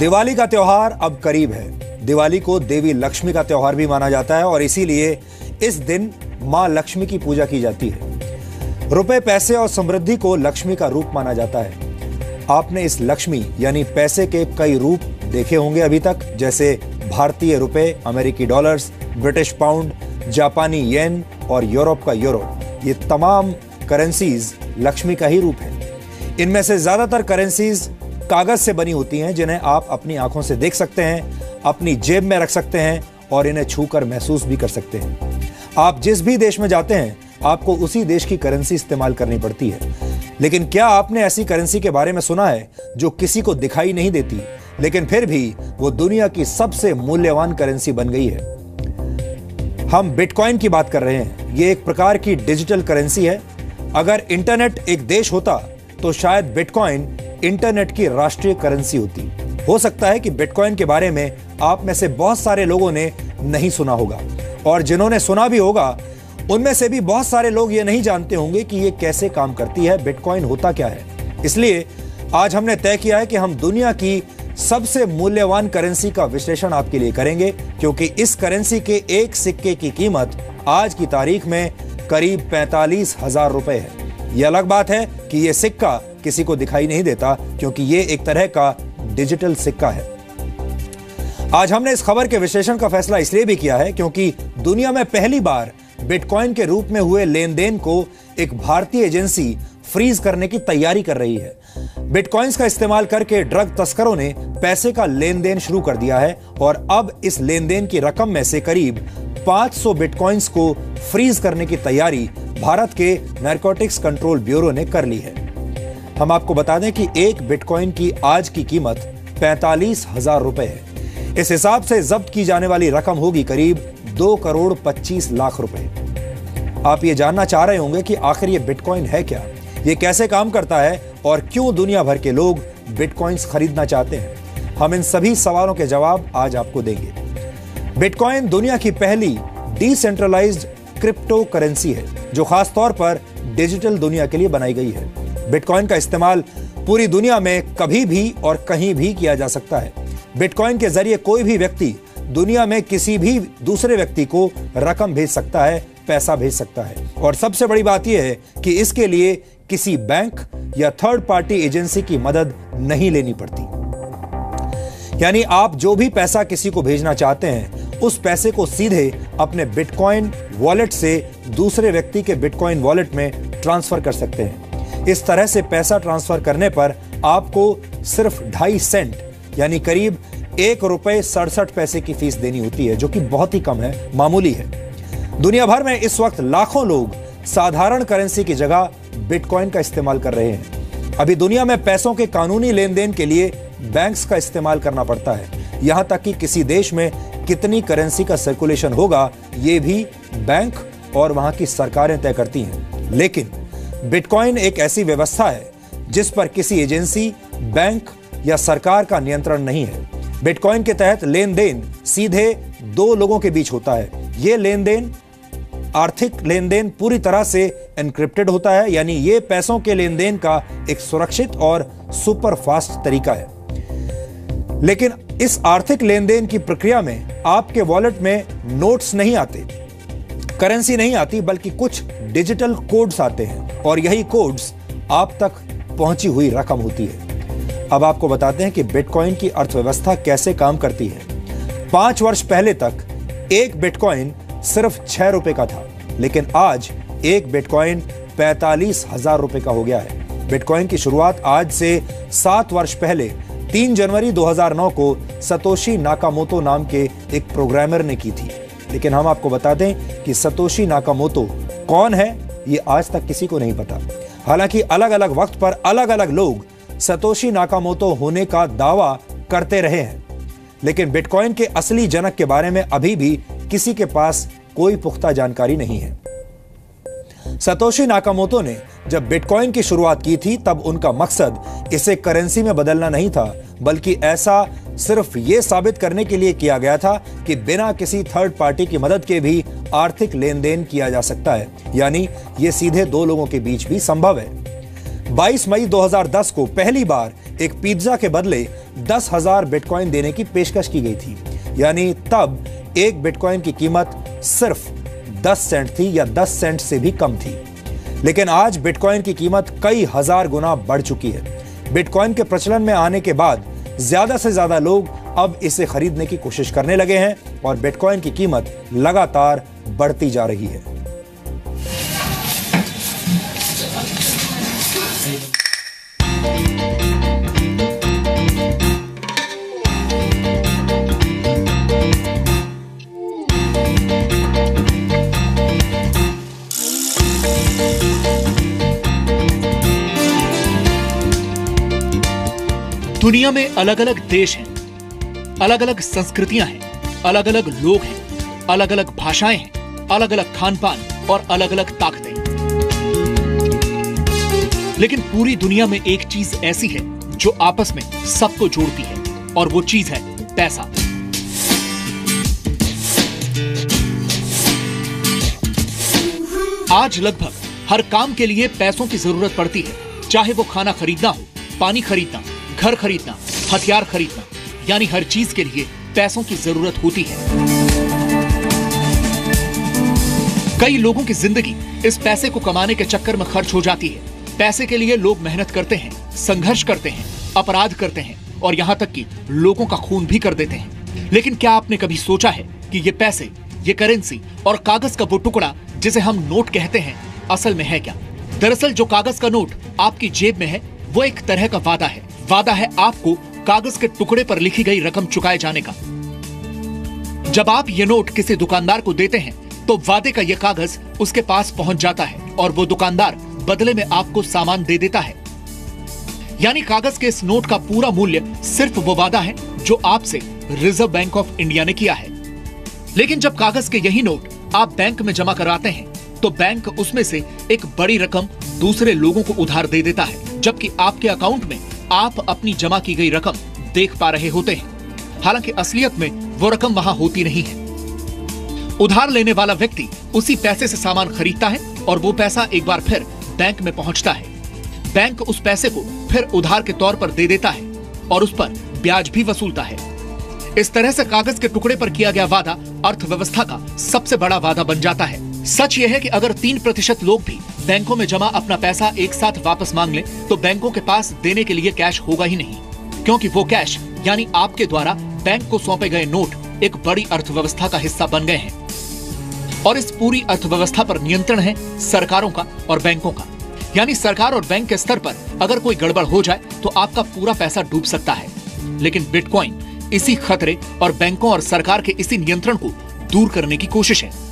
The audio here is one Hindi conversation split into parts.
दिवाली का त्योहार अब करीब है। दिवाली को देवी लक्ष्मी का त्योहार भी माना जाता है और इसीलिए इस दिन मां लक्ष्मी की पूजा की जाती है। रुपए, पैसे और समृद्धि को लक्ष्मी का रूप माना जाता है। आपने इस लक्ष्मी यानी पैसे के कई रूप देखे होंगे अभी तक, जैसे भारतीय रुपए, अमेरिकी डॉलर्स, ब्रिटिश पाउंड, जापानी येन और यूरोप का यूरो। ये तमाम करेंसीज लक्ष्मी का ही रूप है। इनमें से ज्यादातर करेंसीज कागज से बनी होती हैं, जिन्हें आप अपनी आंखों से देख सकते हैं, अपनी जेब में रख सकते हैं और इन्हें छूकर महसूस भी कर सकते हैं। आप जिस भी देश में जाते हैं, आपको उसी देश की करेंसी इस्तेमाल करनी पड़ती है। लेकिन क्या आपने ऐसी करेंसी के बारे में सुना है जो किसी को दिखाई नहीं देती, लेकिन फिर भी वो दुनिया की सबसे मूल्यवान करेंसी बन गई है? हम बिटकॉइन की बात कर रहे हैं। ये एक प्रकार की डिजिटल करेंसी है। अगर इंटरनेट एक देश होता तो शायद बिटकॉइन इंटरनेट की राष्ट्रीय करेंसी होती। हो सकता है कि बिटकॉइन के बारे में आप में से बहुत सारे लोगों ने नहीं सुना होगा, और जिन्होंने सुना भी होगा उनमें से भी बहुत सारे लोग ये नहीं जानते होंगे कि ये कैसे काम करती है, बिटकॉइन होता क्या है। इसलिए आज हमने तय किया है कि हम दुनिया की सबसे मूल्यवान करेंसी का विश्लेषण आपके लिए करेंगे, क्योंकि इस करेंसी के एक सिक्के की कीमत आज की तारीख में करीब 45,000 रुपए है। यह अलग बात है कि यह सिक्का किसी को दिखाई नहीं देता, क्योंकि यह एक तरह का डिजिटल सिक्का है। आज हमने इस खबर के विश्लेषण का फैसला इसलिए भी किया है क्योंकि दुनिया में पहली बार बिटकॉइन के रूप में हुए लेन देन को एक भारतीय एजेंसी फ्रीज करने की तैयारी कर रही है। बिटकॉइंस का इस्तेमाल करके ड्रग तस्करों ने पैसे का लेन देन शुरू कर दिया है और अब इस लेन देन की रकम में से करीब 500 बिटकॉइंस को फ्रीज करने की तैयारी भारत के नारकोटिक्स कंट्रोल ब्यूरो ने कर ली है। हम आपको बता दें कि एक बिटकॉइन की आज की कीमत 45,000 रुपए है। इस हिसाब से जब्त की जाने वाली रकम होगी करीब 2 करोड़ 25 लाख रुपए। आप ये जानना चाह रहे होंगे कि आखिर ये बिटकॉइन है क्या, ये कैसे काम करता है और क्यों दुनिया भर के लोग बिटकॉइंस खरीदना चाहते हैं। हम इन सभी सवालों के जवाब आज आपको देंगे। बिटकॉइन दुनिया की पहली डिसेंट्रलाइज्ड क्रिप्टो करेंसी है जो खास तौर पर डिजिटल दुनिया के लिए बनाई गई है। बिटकॉइन का इस्तेमाल पूरी दुनिया में कभी भी और कहीं भी किया जा सकता है। बिटकॉइन के जरिए कोई भी व्यक्ति दुनिया में किसी भी दूसरे व्यक्ति को रकम भेज सकता है, पैसा भेज सकता है। और सबसे बड़ी बात यह है कि इसके लिए किसी बैंक या थर्ड पार्टी एजेंसी की मदद नहीं लेनी पड़ती। यानी आप जो भी पैसा किसी को भेजना चाहते हैं, उस पैसे को सीधे अपने बिटकॉइन वॉलेट से दूसरे व्यक्ति के बिटकॉइन वॉलेट में ट्रांसफर कर सकते हैं। इस तरह से पैसा ट्रांसफर करने पर आपको सिर्फ 2.5 सेंट यानी करीब 1 रुपए 67 पैसे की फीस देनी होती है, जो कि बहुत ही कम है, मामूली है। दुनिया भर में इस वक्त लाखों लोग साधारण करेंसी की जगह बिटकॉइन का इस्तेमाल कर रहे हैं। अभी दुनिया में पैसों के कानूनी लेन देन के लिए बैंक्स का इस्तेमाल करना पड़ता है। यहां तक कि किसी देश में कितनी करेंसी का सर्कुलेशन होगा, यह भी बैंक और वहां की सरकारें तय करती हैं। लेकिन बिटकॉइन एक ऐसी व्यवस्था है जिस पर किसी एजेंसी, बैंक या सरकार का नियंत्रण नहीं है। बिटकॉइन के तहत लेन देन सीधे 2 लोगों के बीच होता है। यह लेन देन, आर्थिक लेन देन, पूरी तरह से एनक्रिप्टेड होता है, यानी यह पैसों के लेन देन का एक सुरक्षित और सुपर फास्ट तरीका है। लेकिन इस आर्थिक लेन देन की प्रक्रिया में आपके वॉलेट में नोट्स नहीं आते, करेंसी नहीं आती, बल्कि कुछ डिजिटल कोड्स आते हैं और यही कोड्स आप तक पहुंची हुई रकम होती है। अब आपको बताते हैं कि बिटकॉइन की अर्थव्यवस्था कैसे काम करती है। 5 वर्ष पहले तक एक बिटकॉइन सिर्फ 6 रुपए का था, लेकिन आज एक बिटकॉइन 45,000 रुपए का हो गया है। बिटकॉइन की शुरुआत आज से 7 वर्ष पहले 3 जनवरी 2009 को सतोशी नाकामोतो नाम के एक प्रोग्रामर ने की थी। लेकिन हम आपको बता दें कि सतोशी नाकामोतो कौन है, ये आज तक किसी को नहीं पता। हालांकि अलग अलग वक्त पर अलग अलग लोग सतोशी नाकामोतो होने का दावा करते रहे हैं, लेकिन बिटकॉइन के असली जनक के बारे में अभी भी किसी के पास कोई पुख्ता जानकारी नहीं है। सतोशी नाकामोतो ने जब बिटकॉइन की शुरुआत की थी, तब उनका मकसद इसे करेंसी में बदलना नहीं था, बल्कि ऐसा सिर्फ ये साबित करने के लिए किया गया था कि बिना किसी थर्ड पार्टी की मदद के भी आर्थिक लेन देन किया जा सकता है, यानी ये सीधे 2 लोगों के बीच भी संभव है। 22 मई 2010 को पहली बार एक पिज्जा के बदले 10,000 बिटकॉइन देने की पेशकश की गई थी। यानी तब एक बिटकॉइन की कीमत सिर्फ 10 सेंट थी या 10 सेंट से भी कम थी। लेकिन आज बिटकॉइन की कीमत कई हजार गुना बढ़ चुकी है। बिटकॉइन के प्रचलन में आने के बाद ज्यादा से ज्यादा लोग अब इसे खरीदने की कोशिश करने लगे हैं और बिटकॉइन की कीमत लगातार बढ़ती जा रही है। दुनिया में अलग अलग देश हैं, अलग अलग संस्कृतियां हैं, अलग अलग लोग हैं, अलग अलग भाषाएं हैं, अलग अलग खान पान और अलग अलग ताकतें। लेकिन पूरी दुनिया में एक चीज ऐसी है जो आपस में सबको जोड़ती है और वो चीज है पैसा। आज लगभग हर काम के लिए पैसों की जरूरत पड़ती है, चाहे वो खाना खरीदना हो, पानी खरीदना, घर खरीदना, हथियार खरीदना, यानी हर चीज के लिए पैसों की जरूरत होती है। कई लोगों की जिंदगी इस पैसे को कमाने के चक्कर में खर्च हो जाती है। पैसे के लिए लोग मेहनत करते हैं, संघर्ष करते हैं, अपराध करते हैं और यहाँ तक कि लोगों का खून भी कर देते हैं। लेकिन क्या आपने कभी सोचा है कि ये पैसे, ये करेंसी और कागज का वो टुकड़ा जिसे हम नोट कहते हैं, असल में है क्या? दरअसल जो कागज का नोट आपकी जेब में है वो एक तरह का वादा है। वादा है आपको कागज के टुकड़े पर लिखी गई रकम चुकाए जाने का। जब आप ये नोट किसी दुकानदार को देते हैं तो वादे का ये कागज उसके पास पहुंच जाता है और वो दुकानदार बदले में आपको सामान दे देता है। यानी कागज के इस नोट का पूरा मूल्य सिर्फ वो वादा है जो आपसे रिजर्व बैंक ऑफ इंडिया ने किया है। लेकिन जब कागज के यही नोट आप बैंक में जमा कराते हैं तो बैंक उसमें से एक बड़ी रकम दूसरे लोगों को उधार दे देता है, जबकि आपके अकाउंट में आप अपनी जमा की गई रकम देख पा रहे होते हैं। हालांकि असलियत में वो रकम वहां होती नहीं है। उधार लेने वाला व्यक्ति उसी पैसे से सामान खरीदता है और वो पैसा एक बार फिर बैंक में पहुंचता है। बैंक उस पैसे को फिर उधार के तौर पर दे देता है और उस पर ब्याज भी वसूलता है। इस तरह से कागज के टुकड़े पर किया गया वादा अर्थव्यवस्था का सबसे बड़ा वादा बन जाता है। सच यह है कि अगर 3% लोग भी बैंकों में जमा अपना पैसा एक साथ वापस मांग लें तो बैंकों के पास देने के लिए कैश होगा ही नहीं, क्योंकि वो कैश यानी आपके द्वारा बैंक को सौंपे गए नोट एक बड़ी अर्थव्यवस्था का हिस्सा बन गए हैं। और इस पूरी अर्थव्यवस्था पर नियंत्रण है सरकारों का और बैंकों का। यानी सरकार और बैंक के स्तर पर अगर कोई गड़बड़ हो जाए तो आपका पूरा पैसा डूब सकता है। लेकिन बिटकॉइन इसी खतरे और बैंकों और सरकार के इसी नियंत्रण को दूर करने की कोशिश है।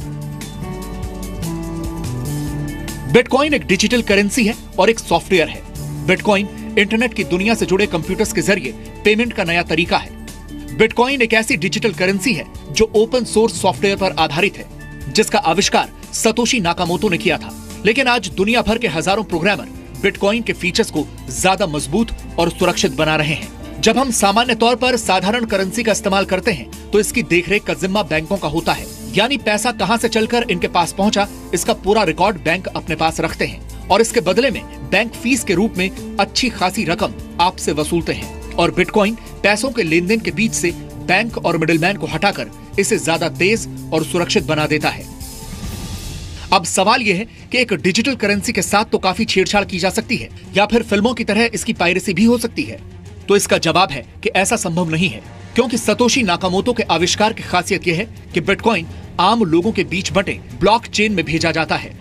बिटकॉइन एक डिजिटल करेंसी है और एक सॉफ्टवेयर है। बिटकॉइन इंटरनेट की दुनिया से जुड़े कंप्यूटर्स के जरिए पेमेंट का नया तरीका है। बिटकॉइन एक ऐसी डिजिटल करेंसी है जो ओपन सोर्स सॉफ्टवेयर पर आधारित है, जिसका आविष्कार सतोशी नाकामोटो ने किया था। लेकिन आज दुनिया भर के हजारों प्रोग्रामर बिटकॉइन के फीचर्स को ज्यादा मजबूत और सुरक्षित बना रहे हैं। जब हम सामान्य तौर पर साधारण करेंसी का इस्तेमाल करते हैं तो इसकी देखरेख का जिम्मा बैंकों का होता है। यानी पैसा कहां से चलकर इनके पास पहुंचा, इसका पूरा रिकॉर्ड बैंक अपने पास रखते हैं और इसके बदले में बैंक फीस के रूप में अच्छी खासी रकम आपसे वसूलते हैं। और बिटकॉइन पैसों के लेन देन के बीच से बैंक और मिडिलमैन को हटाकर इसे ज्यादा तेज और सुरक्षित बना देता है। अब सवाल यह है कि एक डिजिटल करेंसी के साथ तो काफी छेड़छाड़ की जा सकती है या फिर फिल्मों की तरह इसकी पायरेसी भी हो सकती है। तो इसका जवाब है कि ऐसा संभव नहीं है, क्योंकि सतोशी नाकामोटो के आविष्कार की खासियत यह है कि बिटकॉइन आम लोगों के बीच बंटे ब्लॉकचेन में भेजा जाता है।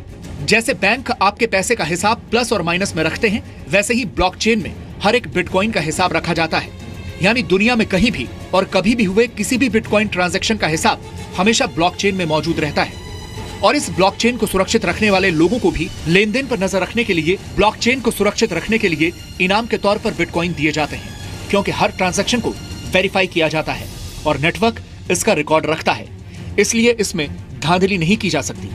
जैसे बैंक आपके पैसे का हिसाब प्लस और माइनस में रखते हैं, वैसे ही ब्लॉकचेन में हर एक बिटकॉइन का हिसाब रखा जाता है। यानी दुनिया में कहीं भी और कभी भी हुए किसी भी बिटकॉइन ट्रांजैक्शन का हिसाब हमेशा ब्लॉकचेन में मौजूद रहता है। और इस ब्लॉकचेन को सुरक्षित रखने वाले लोगों को भी लेन देन पर नजर रखने के लिए ब्लॉकचेन को सुरक्षित रखने के लिए इनाम के तौर पर बिटकॉइन दिए जाते हैं, क्योंकि हर ट्रांजैक्शन को वेरीफाई किया जाता है और नेटवर्क इसका रिकॉर्ड रखता है, इसलिए इसमें धांधली नहीं की जा सकती।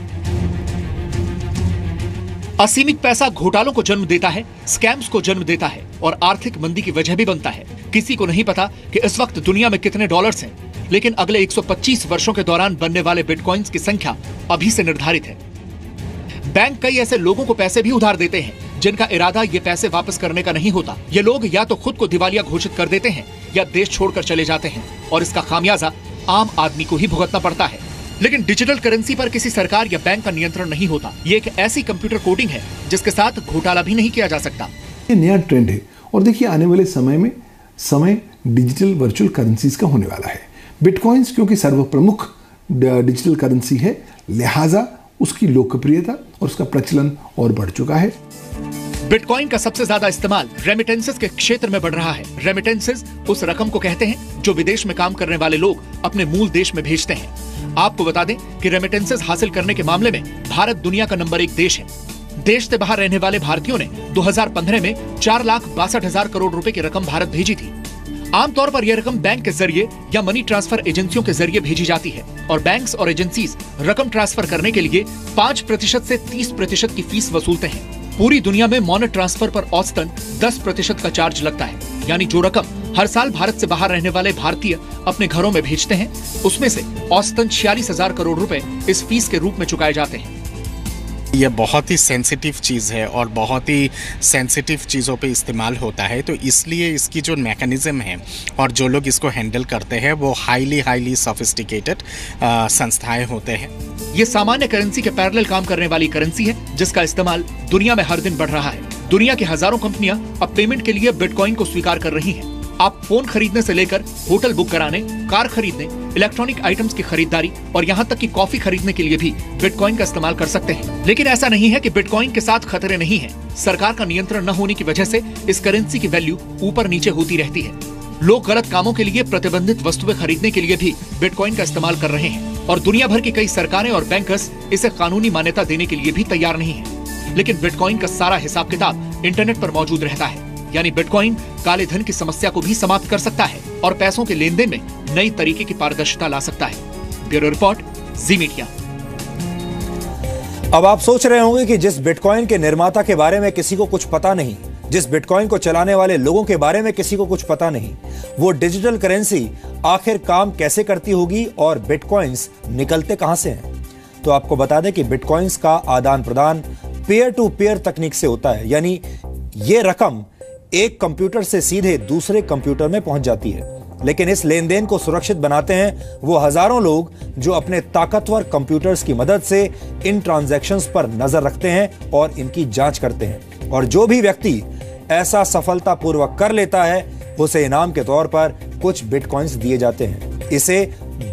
असीमित पैसा घोटालों को जन्म देता है, स्कैम्स को जन्म देता है और आर्थिक मंदी की वजह भी बनता है। किसी को नहीं पता कि इस वक्त दुनिया में कितने डॉलर्स हैं, लेकिन अगले 125 वर्षों के दौरान बनने वाले बिटकॉइंस की संख्या अभी से निर्धारित है। बैंक कई ऐसे लोगों को पैसे भी उधार देते हैं जिनका इरादा ये पैसे वापस करने का नहीं होता। ये लोग या तो खुद को दिवालिया घोषित कर देते हैं या देश छोड़कर चले जाते हैं और इसका खामियाजा आम आदमी को ही भुगतना पड़ता है। लेकिन डिजिटल करेंसी पर किसी सरकार या बैंक का नियंत्रण नहीं होता। ये एक ऐसी कंप्यूटर कोडिंग है जिसके साथ घोटाला भी नहीं किया जा सकता। ये नया ट्रेंड है और देखिए आने वाले समय डिजिटल वर्चुअल करेंसीज का होने वाला है। बिटकॉइंस क्योंकि सर्वप्रमुख डिजिटल करेंसी है, लिहाजा उसकी लोकप्रियता और उसका प्रचलन और बढ़ चुका है। बिटकॉइन का सबसे ज्यादा इस्तेमाल रेमिटेंसेस के क्षेत्र में बढ़ रहा है। रेमिटेंसेस उस रकम को कहते हैं जो विदेश में काम करने वाले लोग अपने मूल देश में भेजते हैं। आपको बता दें कि रेमिटेंसेस हासिल करने के मामले में भारत दुनिया का नंबर 1 देश है। देश से बाहर रहने वाले भारतीयों ने 2015 में 4,62,000 करोड़ रुपए की रकम भारत भेजी थी। आमतौर पर यह रकम बैंक के जरिए या मनी ट्रांसफर एजेंसियों के जरिए भेजी जाती है और बैंक्स और एजेंसीज रकम ट्रांसफर करने के लिए 5% से 30% की फीस वसूलते हैं। पूरी दुनिया में मनी ट्रांसफर पर औसतन 10% का चार्ज लगता है, यानी जो रकम हर साल भारत से बाहर रहने वाले भारतीय अपने घरों में भेजते हैं उसमें से औसतन 46,000 करोड़ रुपए इस फीस के रूप में चुकाए जाते हैं। यह बहुत ही सेंसिटिव चीज़ है और बहुत ही सेंसिटिव चीज़ों पे इस्तेमाल होता है, तो इसलिए इसकी जो मैकेनिज़्म है और जो लोग इसको हैंडल करते हैं वो हाईली सोफिस्टिकेटेड संस्थाएं होते हैं। ये सामान्य करेंसी के पैरेलल काम करने वाली करेंसी है जिसका इस्तेमाल दुनिया में हर दिन बढ़ रहा है। दुनिया की हजारों कंपनियां अब पेमेंट के लिए बिटकॉइन को स्वीकार कर रही हैं। आप फोन खरीदने से लेकर होटल बुक कराने, कार खरीदने, इलेक्ट्रॉनिक आइटम्स की खरीदारी और यहाँ तक कि कॉफी खरीदने के लिए भी बिटकॉइन का इस्तेमाल कर सकते हैं। लेकिन ऐसा नहीं है कि बिटकॉइन के साथ खतरे नहीं हैं। सरकार का नियंत्रण न होने की वजह से इस करेंसी की वैल्यू ऊपर नीचे होती रहती है। लोग गलत कामों के लिए प्रतिबंधित वस्तुएं खरीदने के लिए भी बिटकॉइन का इस्तेमाल कर रहे हैं और दुनिया भर की कई सरकारें और बैंकर्स इसे कानूनी मान्यता देने के लिए भी तैयार नहीं है। लेकिन बिटकॉइन का सारा हिसाब किताब इंटरनेट पर मौजूद रहता है, यानी बिटकॉइन काले धन की समस्या को भी समाप्त कर सकता है और पैसों के लेन देन में नई तरीके की पारदर्शिता ला सकता है। ब्यूरो रिपोर्ट, जी मीडिया। अब आप सोच रहे होंगे कि जिस बिटकॉइन के निर्माता के बारे में किसी को कुछ पता नहीं, जिस बिटकॉइन को चलाने वाले लोगों के बारे में किसी को कुछ पता नहीं, वो डिजिटल करेंसी आखिर काम कैसे करती होगी और बिटकॉइंस निकलते कहां से हैं। तो आपको बता दें कि बिटकॉइंस का आदान प्रदान पीयर टू पीयर तकनीक से होता है, यानी ये रकम एक कंप्यूटर से सीधे दूसरे कंप्यूटर में पहुंच जाती है। लेकिन इस लेन देन को सुरक्षित बनाते हैं वो हजारों लोग जो अपने ताकतवर कंप्यूटर्स की मदद से इन ट्रांजैक्शंस पर नजर रखते हैं और इनकी जांच करते हैं। और जो भी व्यक्ति ऐसा सफलतापूर्वक कर लेता है उसे इनाम के तौर पर कुछ बिटकॉइंस दिए जाते हैं। इसे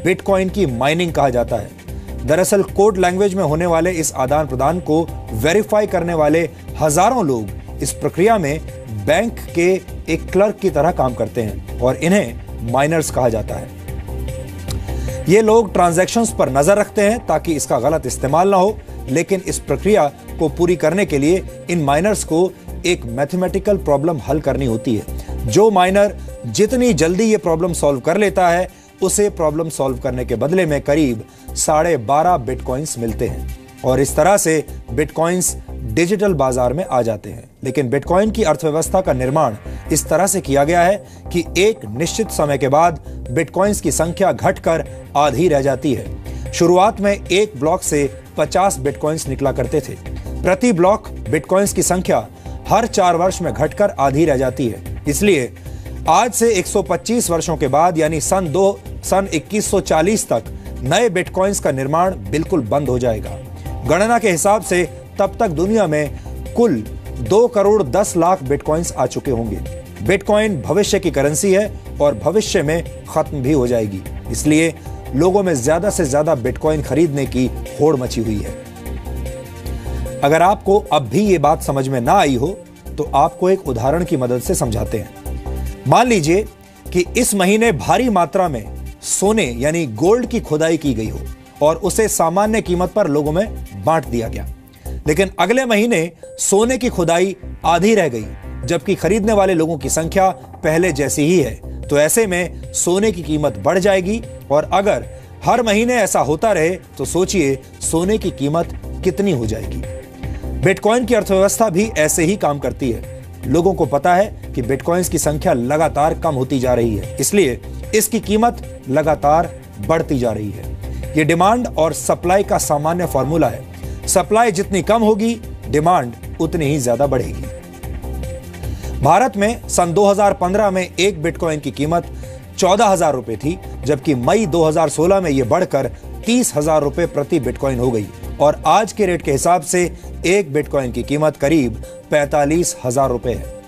बिटकॉइन की माइनिंग कहा जाता है। दरअसल कोड लैंग्वेज में होने वाले इस आदान प्रदान को वेरीफाई करने वाले हजारों लोग इस प्रक्रिया में बैंक के एक क्लर्क की तरह काम करते हैं और इन्हें माइनर्स कहा जाता है। ये लोग ट्रांजैक्शंस पर नजर रखते हैं ताकि इसका गलत इस्तेमाल ना हो, लेकिन इस प्रक्रिया को पूरी करने के लिए इन माइनर्स को एक मैथमेटिकल प्रॉब्लम हल करनी होती है। जो माइनर जितनी जल्दी ये प्रॉब्लम सॉल्व कर लेता है उसे प्रॉब्लम सॉल्व करने के बदले में करीब 12.5 बिटकॉइंस मिलते हैं और इस तरह से बिटकॉइंस डिजिटल बाजार में आ जाते हैं। लेकिन बिटकॉइन की अर्थव्यवस्था का निर्माण इस तरह से किया गया है कि एक निश्चित समय के बाद बिटकॉइंस की संख्या घटकर आधी रह जाती है। शुरुआत में एक ब्लॉक से 50 बिटकॉइंस निकला करते थे। प्रति ब्लॉक बिटकॉइंस की संख्या हर 4 वर्ष में घटकर आधी रह जाती है। इसलिए आज से 125 वर्षों के बाद यानी सन 2140 तक नए बिटकॉइंस का निर्माण बिल्कुल बंद हो जाएगा। गणना के हिसाब से तब तक दुनिया में कुल 2,10,00,000 बिटकॉइंस आ चुके होंगे। बिटकॉइन भविष्य की करेंसी है और भविष्य में खत्म भी हो जाएगी। इसलिए लोगों में ज्यादा से ज्यादा बिटकॉइन खरीदने की होड़ मची हुई है। अगर आपको अब भी ये बात समझ में ना आई हो तो आपको एक उदाहरण की मदद से समझाते हैं। मान लीजिए कि इस महीने भारी मात्रा में सोने यानी गोल्ड की खुदाई की गई हो और उसे सामान्य कीमत पर लोगों में बांट दिया गया। लेकिन अगले महीने सोने की खुदाई आधी रह गई, जबकि खरीदने वाले लोगों की संख्या पहले जैसी ही है। तो ऐसे में सोने की कीमत बढ़ जाएगी और अगर हर महीने ऐसा होता रहे तो सोचिए सोने की कीमत कितनी हो जाएगी। बिटकॉइन की अर्थव्यवस्था भी ऐसे ही काम करती है। लोगों को पता है कि बिटकॉइंस की संख्या लगातार कम होती जा रही है, इसलिए इसकी कीमत लगातार बढ़ती जा रही है। यह डिमांड और सप्लाई का सामान्य फॉर्मूला है। सप्लाई जितनी कम होगी, डिमांड उतनी ही ज्यादा बढ़ेगी। भारत में सन 2015 में एक बिटकॉइन की कीमत 14,000 रुपए थी, जबकि मई 2016 में यह बढ़कर 30,000 रुपए प्रति बिटकॉइन हो गई और आज के रेट के हिसाब से एक बिटकॉइन की कीमत करीब 45,000 रुपए है।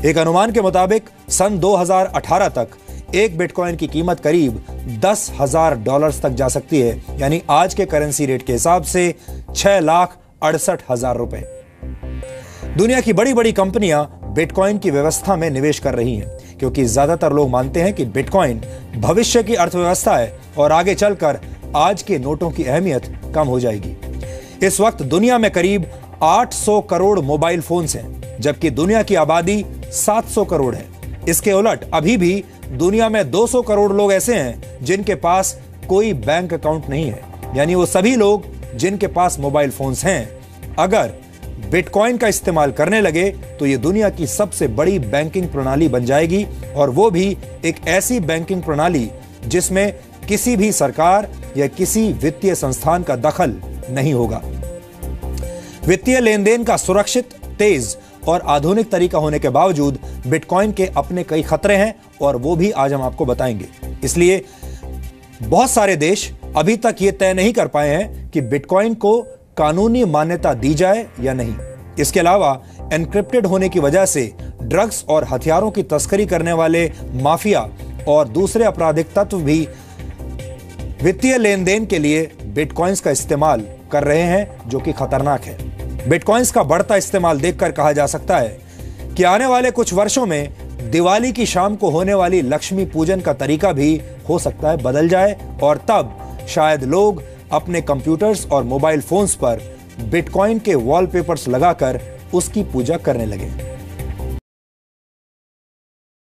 एक अनुमान के मुताबिक सन 2018 तक एक बिटकॉइन की कीमत करीब $10,000 तक जा सकती है, यानी आज के करेंसी रेट के हिसाब से 6,68,000 रुपए। दुनिया की बड़ी बड़ी कंपनियां बिटकॉइन की व्यवस्था में निवेश कर रही हैं, क्योंकि ज्यादातर लोग मानते हैं कि बिटकॉइन भविष्य की अर्थव्यवस्था है और आगे चलकर आज के नोटों की अहमियत कम हो जाएगी। इस वक्त दुनिया में करीब 800 करोड़ मोबाइल फोन्स हैं, जबकि दुनिया की आबादी 700 करोड़ है। इसके उलट अभी भी दुनिया में 200 करोड़ लोग ऐसे हैं जिनके पास कोई बैंक अकाउंट नहीं है, यानी वो सभी लोग जिनके पास मोबाइल फोन्स हैं अगर बिटकॉइन का इस्तेमाल करने लगे तो ये दुनिया की सबसे बड़ी बैंकिंग प्रणाली बन जाएगी, और वो भी एक ऐसी बैंकिंग प्रणाली जिसमें किसी भी सरकार या किसी वित्तीय संस्थान का दखल नहीं होगा। वित्तीय लेन देन का सुरक्षित, तेज और आधुनिक तरीका होने के बावजूद बिटकॉइन के अपने कई खतरे हैं और वो भी आज हम आपको बताएंगे। इसलिए बहुत सारे देश अभी तक ये तय नहीं कर पाए हैं कि बिटकॉइन को कानूनी मान्यता दी जाए या नहीं। इसके अलावा एन्क्रिप्टेड होने की वजह से ड्रग्स और हथियारों की तस्करी करने वाले माफिया और दूसरे आपराधिक तत्व भी वित्तीय लेन देन के लिए बिटकॉइंस का इस्तेमाल कर रहे हैं, जो कि खतरनाक है। बिटकॉइंस का बढ़ता इस्तेमाल देखकर कहा जा सकता है कि आने वाले कुछ वर्षों में दिवाली की शाम को होने वाली लक्ष्मी पूजन का तरीका भी हो सकता है बदल जाए, और तब शायद लोग अपने कंप्यूटर्स और मोबाइल फोन्स पर बिटकॉइन के वॉलपेपर्स लगाकर उसकी पूजा करने लगे।